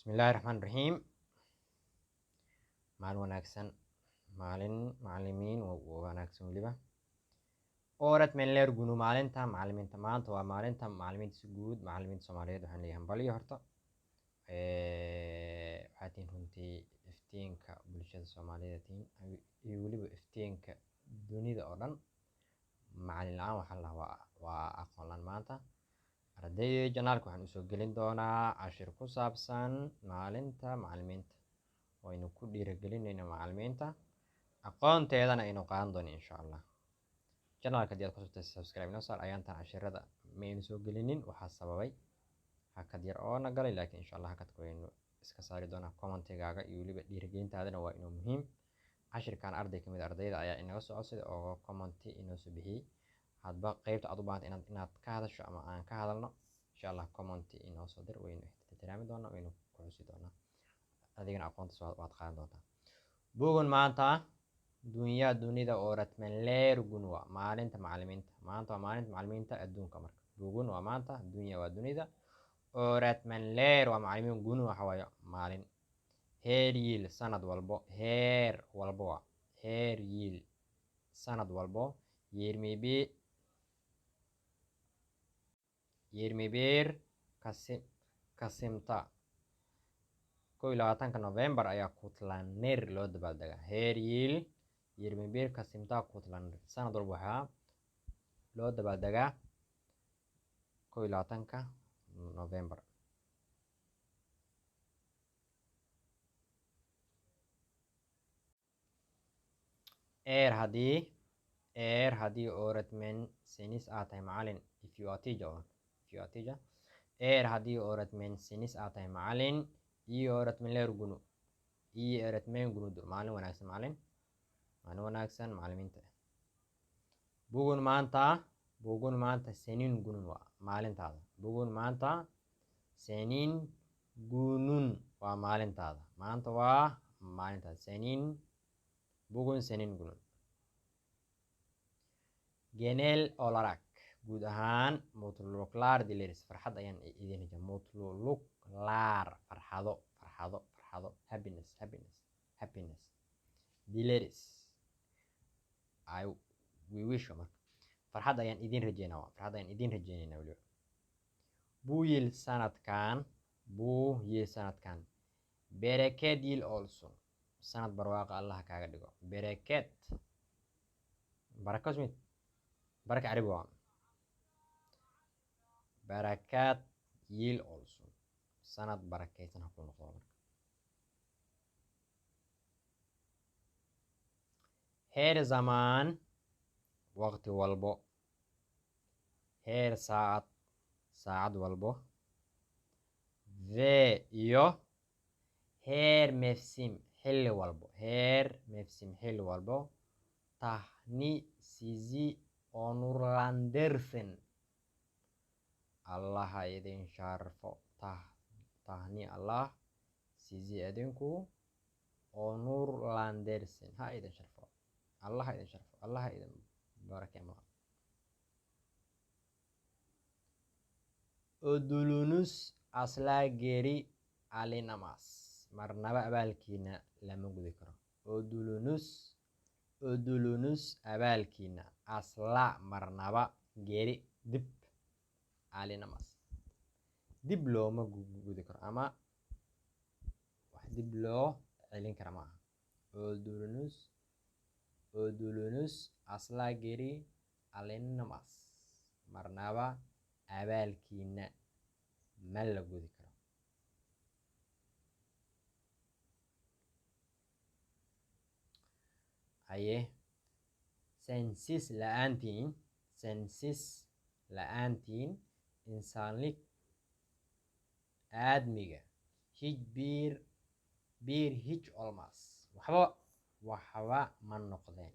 Bismillahi Raxmaani Raxiim. Maalin wanaagsan, macallimiin wanaagsan weliba. Orad Menler Gunu maalinta macallimiinta maanta waa maalinta macallimiinta si guud macallimiinta Soomaaliyeed waxaan leeyahay baliyo horta. Waxaa tiin runtii iftiinka bulshada Soomaaliyeed iyo weliba iftiinka dunida oo dhan. Macallin la'aan waxaa la waa aqoon la'aan maanta. Ardayda janaalka waxaan usoo gelin doonaa cashir ku saabsan maalinta macallimiinta. Waynu ku dhiirigelinayna macallimiinta aqoonteedana aynu qaadan doono insha Allah. Janaalka hadii aad ku subtay subscribe noo saar ayaantan cashirada maynu soo gelinin waxaa sababay hakad yar oo na galay laakiin insha Allah hakadka waynu iska saari doonaa. Commentigaaga iyo weliba dhiirigelintaadana waa inuu muhiim. Cashirkan arday kamid ardayda ayaa inaga soo codsaday oo commenti inoo soo bixiyay. hadba qaybta aad u baahan inaad ka hadasho ama aan ka hadalno insha Allah commenti inoo soo dir waynu ixtiraami doonaa waynu ku xusi doonaa adigana aqoontaas waad qaadan doontaa. Bugun maanta dunida oo Ratmanleer Gunwa maalinta macallimiinta maanta waa maalinta macallimiinta adduunka marka bugun waa maanta dunya waa dunida oo Ratmanleer waa macallimiin Gunwa waxa waaye maalin heer yiil sanad walbo heer walbo waa heer yiil sanad walbo Yirmibeer kasimta 21 November ayaa Kutlaneer loo dabaaldegaa heer yiil Yirmibeer kasimta Kutlaneer sanad walba waxaa loo dabaaldegaa 21 November. hadii oradmen sinis aad tahay macallin if you are teacher hadii oradmen sinis aad tahay macallin iyo oradmenleer gunu iyo oradmen gunudur maalin wanaagsan macallimiinta. bugun maanta senin gunun waa maalintaada bugun maanta senin gunun waa maalintaada maanta waa maalintaada bugun senin gunun. Genel olarak guud ahaan mutluluklar dileris farxad ayaan idin hejaa mutluluklar farxado happiness dileris we wish marka farxad ayaan idin rajeynayna weliba. Buyil sanadkan bereked yil olsun sanad barwaaqa Allah kaaga dhigo bereked barakosmit baraka carabi waa barakat yil olsun sanad barakaysan ha ku noqdo marka. Heer zaman waqti walbo heer saacad walbo ve iyo heer mefsim xilli walbo tahni sizi onurlandersen Allah idin sharfo tahni Allah sizi idinku onurlandersen ha idin sharfo Allah idin barakeemo. Odulunus asla geri alinamas marnaba abaalkiina lama gudi karo. Odulunus abaalkiina asla marnaba geri dib alinamas dib looma gudi karo ama wax dib loo celin kara maaha. Odulunus asla geri alinamas marnaba abaalkiina ma la gudi karo. haye sensis la'aantiin insaanlik aadmiga bir hij olmas waxba ma noqdeen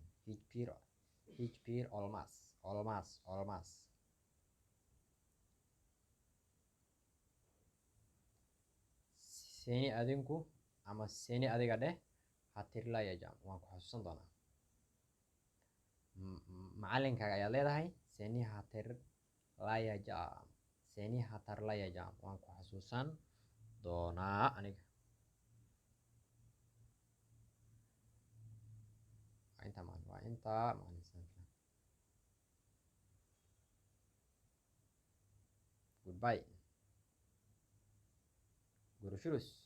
bir olmas seni adinku ama seni adiga dheh hatirlayajam waan ku xasuusan doonaa. Macallinkaaga ayaad leedahay seni hatarlayajam waan ku xasuusan doonaa aniga. Waa intaa macalin sanadkan. Goodbye. Guru shurus.